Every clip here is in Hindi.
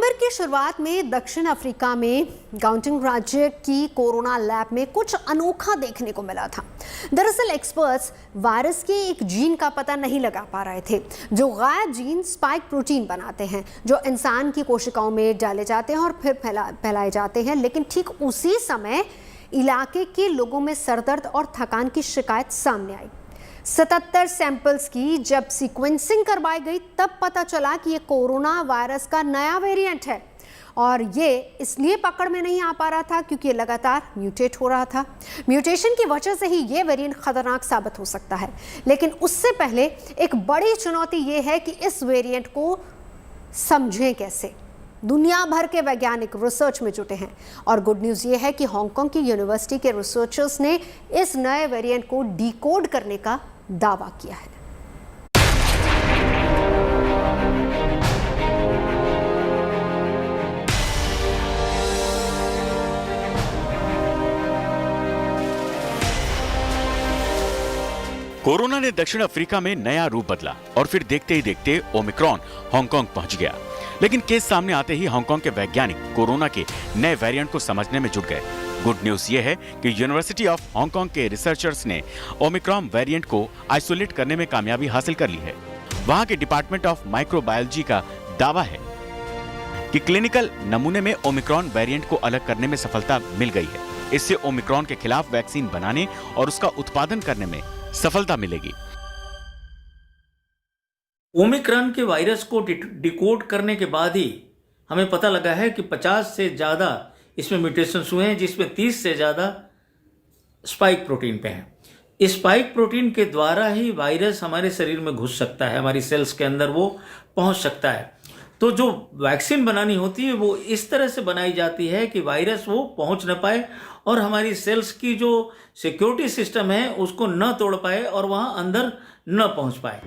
नवंबर की शुरुआत में दक्षिण अफ्रीका में गाउटिंग राज्य की कोरोना लैब में कुछ अनोखा देखने को मिला था। दरअसल एक्सपर्ट्स वायरस के एक जीन का पता नहीं लगा पा रहे थे जो गायब जीन स्पाइक प्रोटीन बनाते हैं, जो इंसान की कोशिकाओं में डाले जाते हैं और फिर फैलाए जाते हैं। लेकिन ठीक उसी समय इलाके के लोगों में सरदर्द और थकान की शिकायत सामने आई। 77 सैंपल्स की जब सीक्वेंसिंग करवाई गई तब पता चला कि ये कोरोना वायरस का नया वेरिएंट है और ये इसलिए पकड़ में नहीं आ पा रहा था क्योंकि ये लगातार म्यूटेट हो रहा था। म्यूटेशन की वजह से ही ये वेरिएंट खतरनाक साबित हो सकता है। लेकिन उससे पहले एक बड़ी चुनौती ये है कि इस वेरिएंट को समझें कैसे। दुनिया भर के वैज्ञानिक रिसर्च में जुटे हैं और गुड न्यूज़ ये है कि हांगकांग की यूनिवर्सिटी के रिसर्चर्स ने इस नए वेरिएंट को डिकोड करने का दावा किया है। कोरोना ने दक्षिण अफ्रीका में नया रूप बदला और फिर देखते ही देखते ओमिक्रॉन हांगकांग पहुंच गया। लेकिन केस सामने आते ही हांगकांग के वैज्ञानिक कोरोना के नए वेरिएंट को समझने में जुट गए। गुड न्यूज ये है कि यूनिवर्सिटी ऑफ हांगकांग के रिसर्चर्स ने ओमिक्रॉन वेरिएंट को आइसोलेट करने में कामयाबी हासिल कर ली है। वहां के डिपार्टमेंट ऑफ माइक्रोबायोलॉजी का दावा है कि क्लिनिकल नमूने में ओमिक्रॉन वेरिएंट को अलग करने में सफलता मिल गई है। इससे ओमिक्रॉन के खिलाफ वैक्सीन बनाने और उसका उत्पादन करने में सफलता मिलेगी। ओमिक्रॉन के वायरस को डिकोड करने के बाद ही हमें पता लगा है कि 50 से ज़्यादा इसमें म्यूटेशंस हुए हैं, जिसमें 30 से ज़्यादा स्पाइक प्रोटीन पे हैं। इस स्पाइक प्रोटीन के द्वारा ही वायरस हमारे शरीर में घुस सकता है, हमारी सेल्स के अंदर वो पहुंच सकता है। तो जो वैक्सीन बनानी होती है वो इस तरह से बनाई जाती है कि वायरस वो पहुंच न पाए और हमारी सेल्स की जो सिक्योरिटी सिस्टम है उसको न तोड़ पाए और वहां अंदर न पहुंच पाए।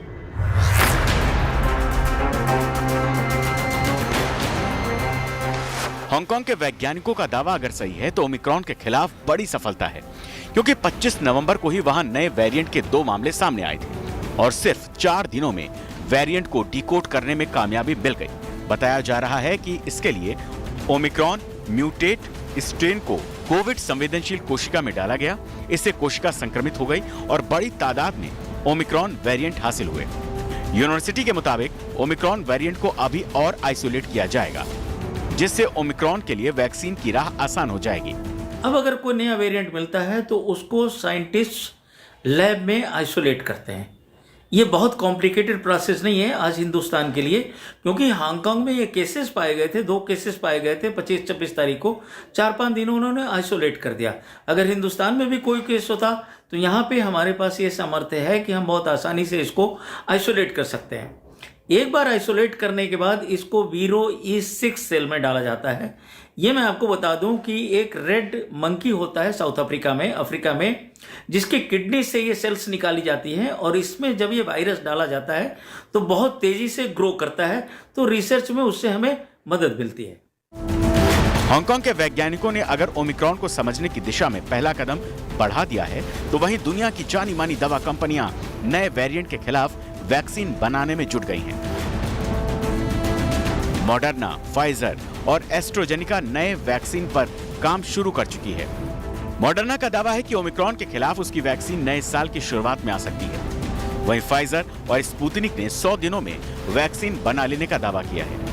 हांगकांग के वैज्ञानिकों का दावा अगर सही है तो ओमिक्रॉन के खिलाफ बड़ी सफलता है, क्योंकि 25 नवंबर को ही वहां नए वेरिएंट के 2 मामले सामने आए थे और सिर्फ 4 दिनों में वेरिएंट को डिकोड करने में कामयाबी मिल गई। बताया जा रहा है कि इसके लिए ओमिक्रॉन म्यूटेट स्ट्रेन को कोविड संवेदनशील कोशिका में डाला गया। इससे कोशिका संक्रमित हो गई और बड़ी तादाद में ओमिक्रॉन वेरिएंट हासिल हुए। यूनिवर्सिटी के मुताबिक ओमिक्रॉन वेरिएंट को अभी और आइसोलेट किया जाएगा, जिससे ओमिक्रॉन के लिए वैक्सीन की राह आसान हो जाएगी। अब अगर कोई नया वेरिएंट मिलता है तो उसको साइंटिस्ट लैब में आइसोलेट करते हैं। ये बहुत कॉम्प्लिकेटेड प्रोसेस नहीं है आज हिंदुस्तान के लिए, क्योंकि हांगकांग में ये केसेस पाए गए थे, 2 केसेस पाए गए थे 25-26 तारीख को। 4-5 दिनों उन्होंने आइसोलेट कर दिया। अगर हिंदुस्तान में भी कोई केस होता तो यहाँ पे हमारे पास ये सामर्थ्य है कि हम बहुत आसानी से इसको आइसोलेट कर सकते हैं। एक बार आइसोलेट करने के बाद इसको वीरो E6 सेल में डाला जाता है। ये मैं आपको बता दूं कि एक रेड मंकी होता है साउथ अफ्रीका में, जिसकी किडनी से ये सेल्स निकाली जाती हैं और इसमें जब ये वायरस डाला जाता है तो बहुत तेजी से ग्रो करता है। तो रिसर्च में उससे हमें मदद मिलती है। हांगकांग के वैज्ञानिकों ने अगर ओमिक्रॉन को समझने की दिशा में पहला कदम बढ़ा दिया है तो वहीं दुनिया की जानी मानी दवा कंपनियां नए वेरिएंट के खिलाफ वैक्सीन बनाने में जुट गई हैं। मॉडर्ना, फाइजर और एस्ट्राजेनेका नए वैक्सीन पर काम शुरू कर चुकी है। मॉडर्ना का दावा है कि ओमिक्रॉन के खिलाफ उसकी वैक्सीन नए साल की शुरुआत में आ सकती है। वहीं फाइजर और स्पुतनिक ने 100 दिनों में वैक्सीन बना लेने का दावा किया है।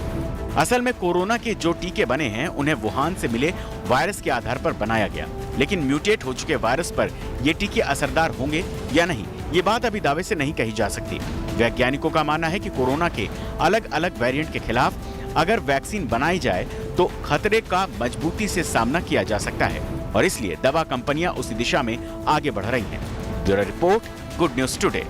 असल में कोरोना के जो टीके बने हैं उन्हें वुहान से मिले वायरस के आधार पर बनाया गया, लेकिन म्यूटेट हो चुके वायरस पर ये टीके असरदार होंगे या नहीं, ये बात अभी दावे से नहीं कही जा सकती। वैज्ञानिकों का मानना है कि कोरोना के अलग अलग वेरिएंट के खिलाफ अगर वैक्सीन बनाई जाए तो खतरे का मजबूती से सामना किया जा सकता है और इसलिए दवा कंपनियां उसी दिशा में आगे बढ़ रही हैं। Bureau report, good news today.